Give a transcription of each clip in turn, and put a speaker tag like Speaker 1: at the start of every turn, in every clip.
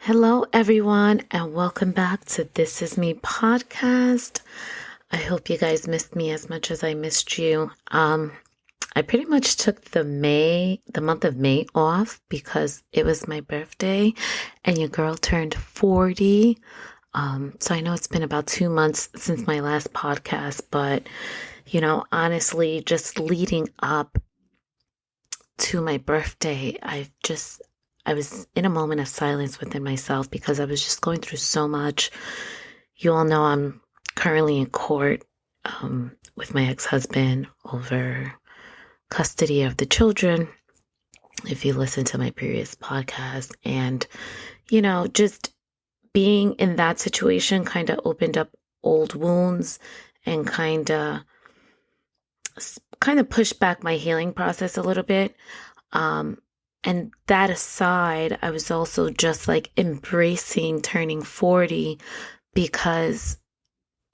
Speaker 1: Hello, everyone, and welcome back to This Is Me podcast. I hope you guys missed me as much as I missed you. I pretty much took the month of May off because it was my birthday and your girl turned 40. So I know it's been about 2 months since my last podcast, but honestly, just leading up to my birthday, I was in a moment of silence within myself because I was just going through so much. You all know I'm currently in court with my ex-husband over custody of the children, if you listen to my previous podcast. And, just being in that situation kind of opened up old wounds and kind of pushed back my healing process a little bit. And that aside, I was also just like embracing turning 40 because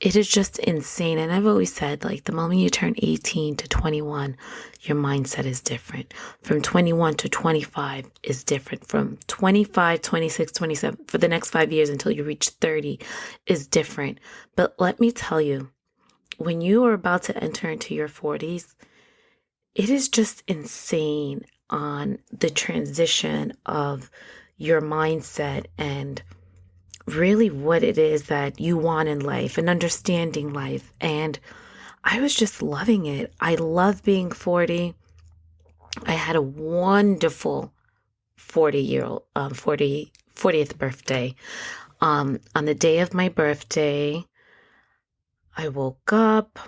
Speaker 1: it is just insane. And I've always said, like, the moment you turn 18 to 21, your mindset is different. From 21 to 25 is different. From 25, 26, 27, for the next 5 years until you reach 30 is different. But let me tell you, when you are about to enter into your 40s, it is just insane on the transition of your mindset and really what it is that you want in life and understanding life. And I was just loving it. I love being 40. I had a wonderful 40th birthday. On the day of my birthday, I woke up,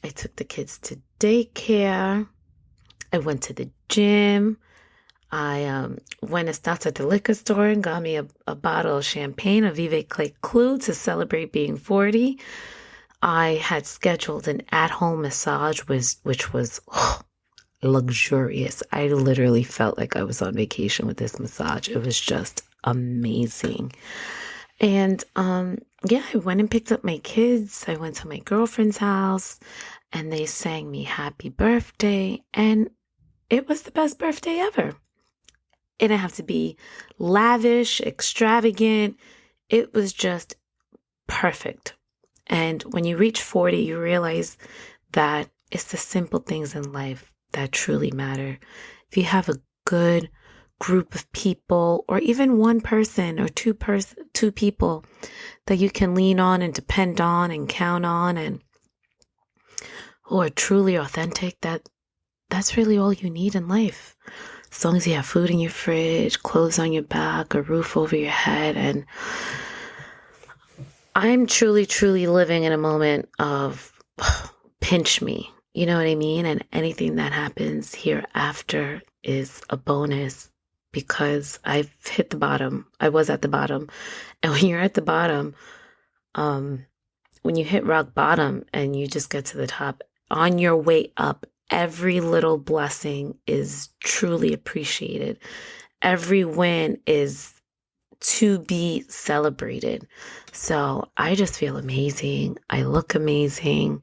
Speaker 1: I took the kids to daycare, I went to the gym. I went and stopped at the liquor store and got me a bottle of champagne, a Vive Clos to celebrate being 40. I had scheduled an at-home massage, which was luxurious. I literally felt like I was on vacation with this massage. It was just amazing. And I went and picked up my kids. I went to my girlfriend's house and they sang me happy birthday. And it was the best birthday ever. It didn't have to be lavish, extravagant. It was just perfect. And when you reach 40, you realize that it's the simple things in life that truly matter. If you have a good group of people, or even one person or two people that you can lean on and depend on and count on and who are truly authentic, that's really all you need in life. As long as you have food in your fridge, clothes on your back, a roof over your head. And I'm truly, truly living in a moment of pinch me. You know what I mean? And anything that happens hereafter is a bonus because I've hit the bottom. I was at the bottom. And when you're at the bottom, when you hit rock bottom and you just get to the top, on your way up, every little blessing is truly appreciated. Every win is to be celebrated. So I just feel amazing. I look amazing.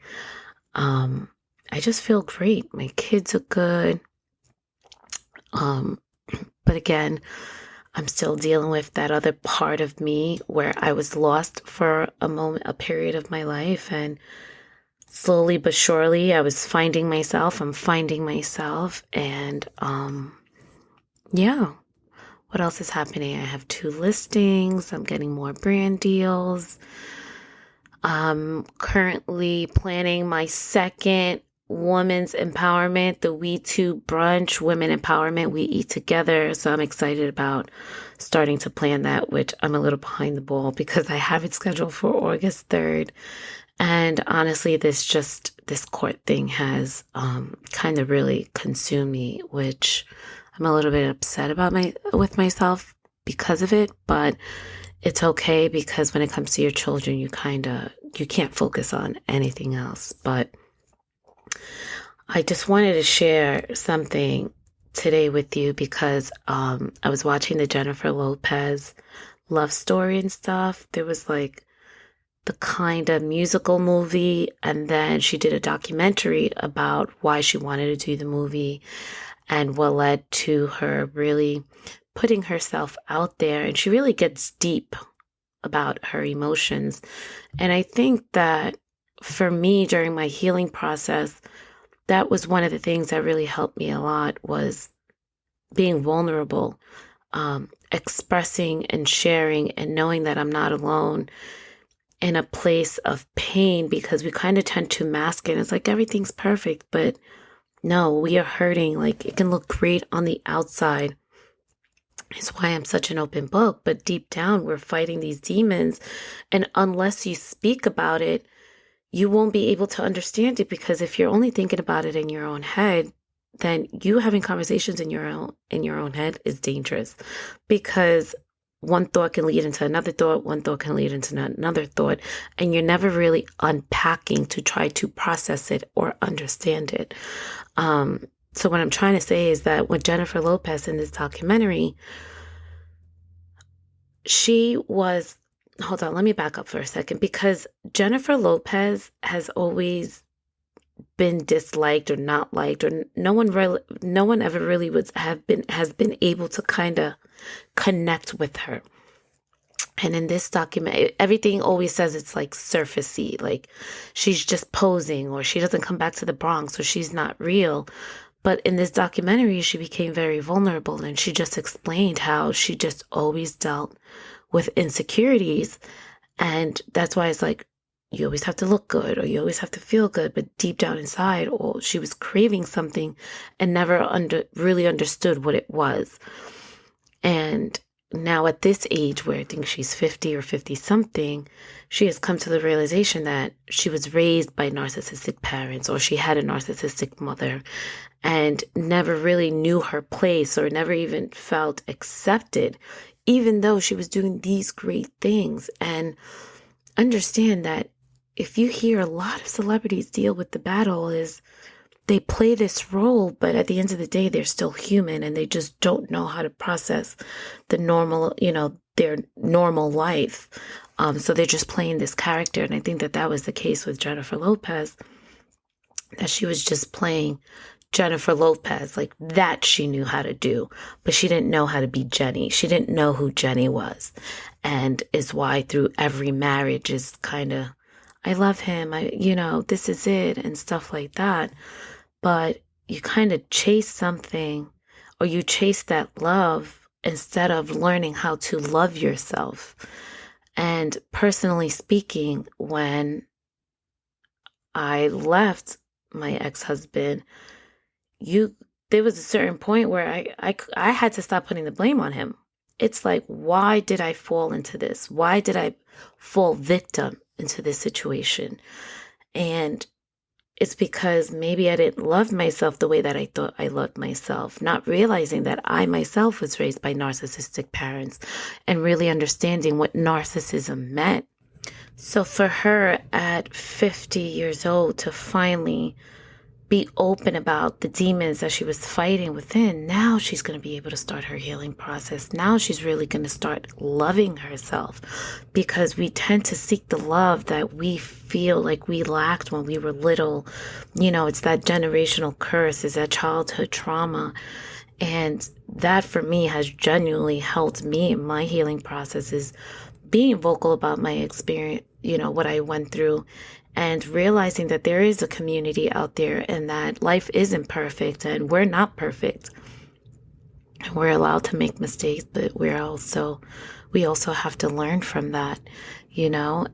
Speaker 1: I just feel great. My kids are good. But again, I'm still dealing with that other part of me where I was lost for a period of my life, and slowly but surely, I was finding myself. I'm finding myself. And what else is happening? I have 2 listings. I'm getting more brand deals. I'm currently planning my second women's empowerment, the We Too brunch, women empowerment. We eat together. So I'm excited about starting to plan that, which I'm a little behind the ball because I have it scheduled for August 3rd. And honestly, this court thing has kind of really consumed me, which I'm a little bit upset about with myself because of it. But it's okay because when it comes to your children, you can't focus on anything else. But I just wanted to share something today with you because I was watching the Jennifer Lopez love story and stuff. There was like the kind of musical movie, and then she did a documentary about why she wanted to do the movie and what led to her really putting herself out there, and she really gets deep about her emotions. And I think that for me during my healing process, that was one of the things that really helped me a lot, was being vulnerable, expressing and sharing and knowing that I'm not alone in a place of pain, because we kind of tend to mask it. It's like everything's perfect, but no, we are hurting. Like, it can look great on the outside. It's why I'm such an open book, but deep down we're fighting these demons. And unless you speak about it, you won't be able to understand it, because if you're only thinking about it in your own head, then you having conversations in your own head is dangerous, because one thought can lead into another thought, one thought can lead into another thought, and you're never really unpacking to try to process it or understand it. So what I'm trying to say is that with Jennifer Lopez in this documentary, she was, hold on, let me back up for a second, because Jennifer Lopez has always been disliked or not liked, or no one ever really has been able to kind of connect with her. And in this document, everything always says it's like surfacey, like she's just posing, or she doesn't come back to the Bronx, or she's not real. But in this documentary, she became very vulnerable, and she just explained how she just always dealt with insecurities. And that's why it's like, you always have to look good, or you always have to feel good. But deep down inside, or she was craving something and never really understood what it was. And now at this age, where I think she's 50 or 50 something, she has come to the realization that she was raised by narcissistic parents, or she had a narcissistic mother, and never really knew her place, or never even felt accepted, even though she was doing these great things. And understand that if you hear a lot of celebrities deal with the battle, is they play this role, but at the end of the day, they're still human, and they just don't know how to process the normal, their normal life. So they're just playing this character. And I think that that was the case with Jennifer Lopez, that she was just playing Jennifer Lopez, like that she knew how to do, but she didn't know how to be Jenny. She didn't know who Jenny was. And is why through every marriage is kind of, I love him, this is it, and stuff like that. But you kind of chase something, or you chase that love, instead of learning how to love yourself. And personally speaking, when I left my ex-husband, there was a certain point where I had to stop putting the blame on him. It's like, why did I fall into this? Why did I fall victim into this situation? And it's because maybe I didn't love myself the way that I thought I loved myself, not realizing that I myself was raised by narcissistic parents, and really understanding what narcissism meant. So for her at 50 years old to finally be open about the demons that she was fighting within, now she's going to be able to start her healing process. Now she's really going to start loving herself, because we tend to seek the love that we feel like we lacked when we were little. It's that generational curse, is that childhood trauma. And that for me has genuinely helped me in my healing process, is being vocal about my experience, what I went through, and realizing that there is a community out there, and that life isn't perfect, and we're not perfect. And we're allowed to make mistakes, but we also have to learn from that,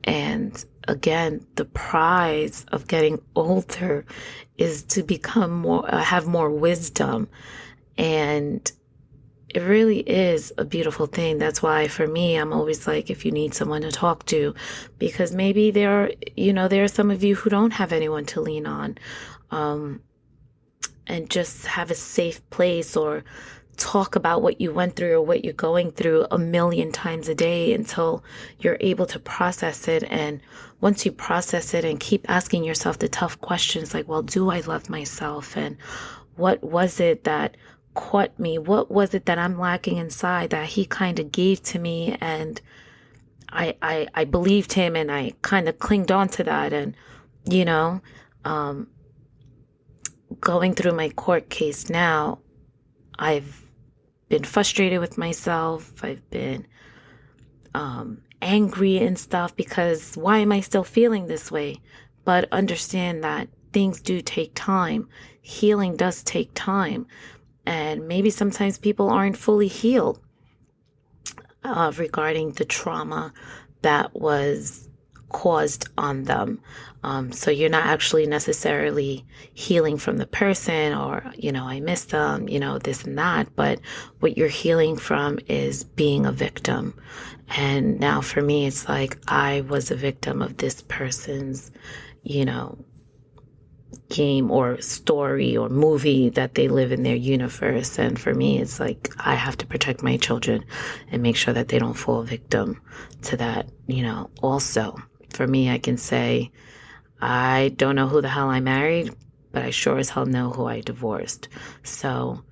Speaker 1: and again, the prize of getting older is to have more wisdom. And it really is a beautiful thing. That's why for me, I'm always like, if you need someone to talk to, because maybe there are some of you who don't have anyone to lean on, and just have a safe place, or talk about what you went through or what you're going through a million times a day until you're able to process it. And once you process it and keep asking yourself the tough questions, like, well, do I love myself? And what was it that caught me? What was it that I'm lacking inside that he kind of gave to me? And I believed him, and I kind of clinged on to that. And, going through my court case now, I've been frustrated with myself. I've been angry and stuff because why am I still feeling this way? But understand that things do take time. Healing does take time. And maybe sometimes people aren't fully healed regarding the trauma that was caused on them. So you're not actually necessarily healing from the person or, I miss them, this and that. But what you're healing from is being a victim. And now for me, it's like I was a victim of this person's, game or story or movie that they live in their universe. And for me, it's like I have to protect my children and make sure that they don't fall victim to that, Also, for me, I can say I don't know who the hell I married, but I sure as hell know who I divorced. So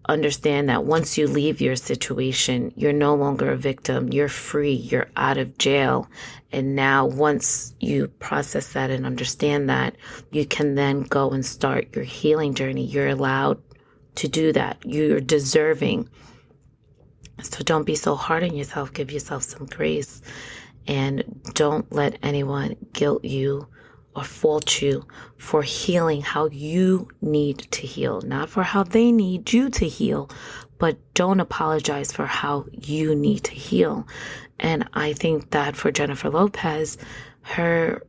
Speaker 1: understand that once you leave your situation, you're no longer a victim. You're free. You're out of jail. And now once you process that and understand that, you can then go and start your healing journey. You're allowed to do that. You're deserving. So don't be so hard on yourself. Give yourself some grace. And don't let anyone guilt you or fault you for healing how you need to heal, not for how they need you to heal, but don't apologize for how you need to heal. And I think that for Jennifer Lopez, her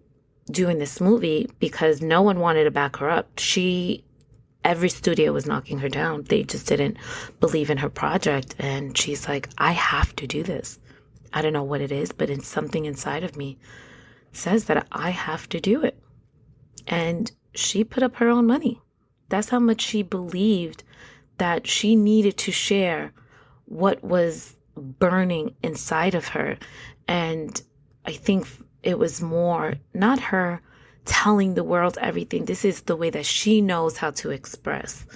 Speaker 1: doing this movie, because no one wanted to back her up, every studio was knocking her down. They just didn't believe in her project. And she's like, I have to do this. I don't know what it is, but it's something inside of me says that I have to do it. And she put up her own money. That's how much she believed that she needed to share what was burning inside of her. And I think it was more not her telling the world everything. This is the way that she knows how to express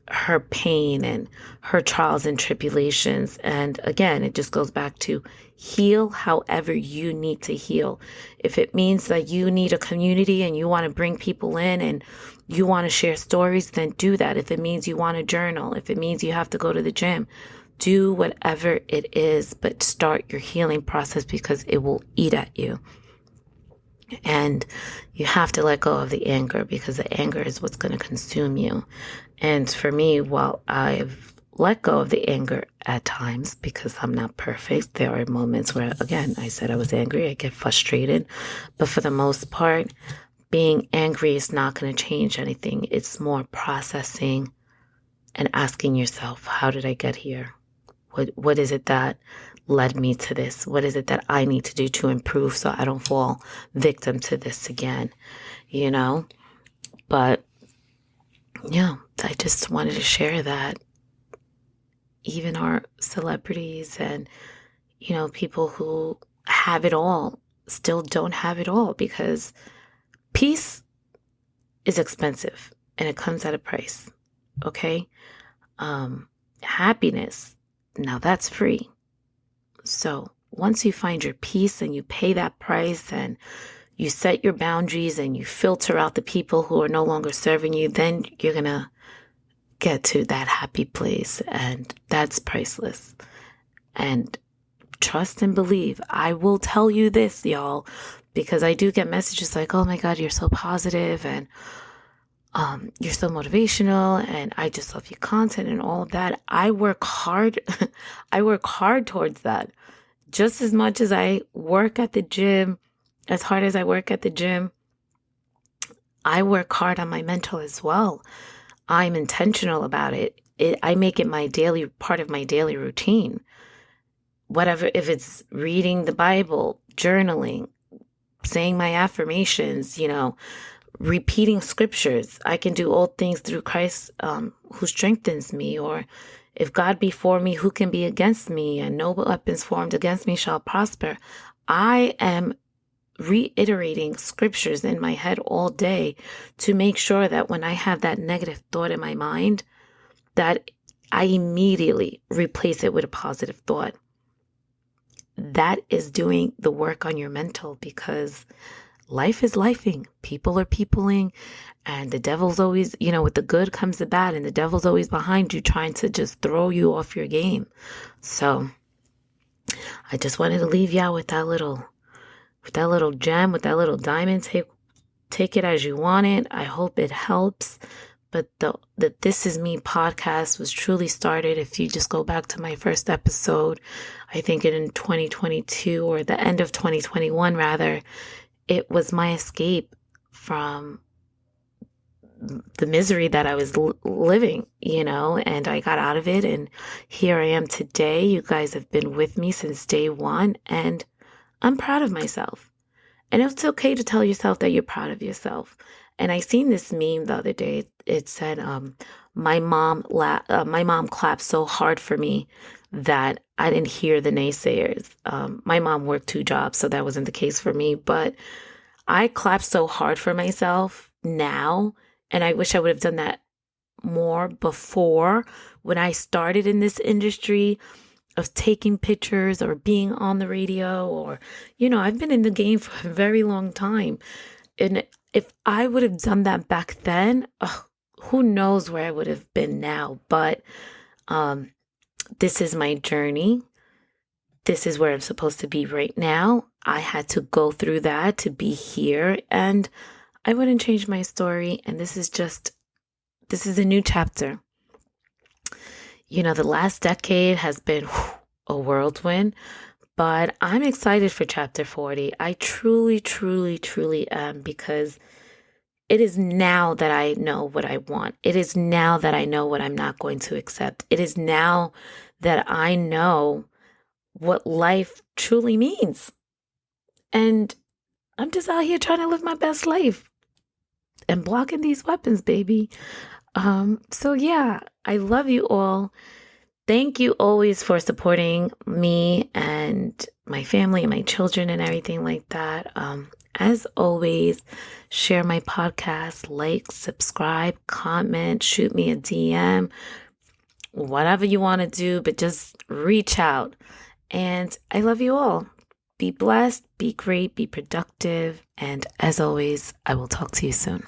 Speaker 1: her pain and her trials and tribulations. And again, it just goes back to heal however you need to heal. If it means that you need a community and you want to bring people in and you want to share stories, then do that. If it means you want to journal, if it means you have to go to the gym, do whatever it is, but start your healing process because it will eat at you. And you have to let go of the anger because the anger is what's going to consume you. And for me, while I've let go of the anger at times because I'm not perfect, there are moments where, again, I said I was angry, I get frustrated. But for the most part, being angry is not going to change anything. It's more processing and asking yourself, how did I get here? What is it that led me to this? What is it that I need to do to improve so I don't fall victim to this again? But yeah, I just wanted to share that even our celebrities and, people who have it all still don't have it all because peace is expensive and it comes at a price. Okay. Happiness, now that's free. So once you find your peace and you pay that price and you set your boundaries and you filter out the people who are no longer serving you, then you're going to get to that happy place. And that's priceless. And trust and believe. I will tell you this, y'all, because I do get messages like, oh my God, you're so positive and you're so motivational and I just love your content and all of that. I work hard. I work hard towards that. Just as much as I work at the gym, as hard as I work at the gym, I work hard on my mental as well. I'm intentional about it. I make it part of my daily routine. Whatever, if it's reading the Bible, journaling, saying my affirmations, repeating scriptures. I can do all things through Christ who strengthens me. Or if God be for me, who can be against me? And no weapons formed against me shall prosper. I am reiterating scriptures in my head all day to make sure that when I have that negative thought in my mind, that I immediately replace it with a positive thought. That is doing the work on your mental because life is lifing. People are peopling, and the devil's always, with the good comes the bad, and the devil's always behind you trying to just throw you off your game. So I just wanted to leave y'all with that little gem, with that little diamond. Take it as you want it. I hope it helps. But the This Is Me podcast was truly started, if you just go back to my first episode, I think in 2022, or the end of 2021 rather, it was my escape from the misery that I was living, and I got out of it. And here I am today. You guys have been with me since day one, and I'm proud of myself. And it's okay to tell yourself that you're proud of yourself. And I seen this meme the other day. It said, my mom clapped so hard for me that I didn't hear the naysayers. My mom worked 2 jobs, so that wasn't the case for me. But I clap so hard for myself now, and I wish I would have done that more before, when I started in this industry of taking pictures or being on the radio, or, I've been in the game for a very long time. And if I would have done that back then, who knows where I would have been now. But this is my journey. This is where I'm supposed to be right now. I had to go through that to be here, and I wouldn't change my story. And this is a new chapter. The last decade has been a whirlwind, but I'm excited for chapter 40. I truly, truly, truly am, because it is now that I know what I want. It is now that I know what I'm not going to accept. It is now that I know what life truly means. And I'm just out here trying to live my best life and blocking these weapons, baby. So yeah, I love you all. Thank you always for supporting me and my family and my children and everything like that. As always, share my podcast, like, subscribe, comment, shoot me a DM, whatever you want to do, but just reach out. And I love you all. Be blessed, be great, be productive. And as always, I will talk to you soon.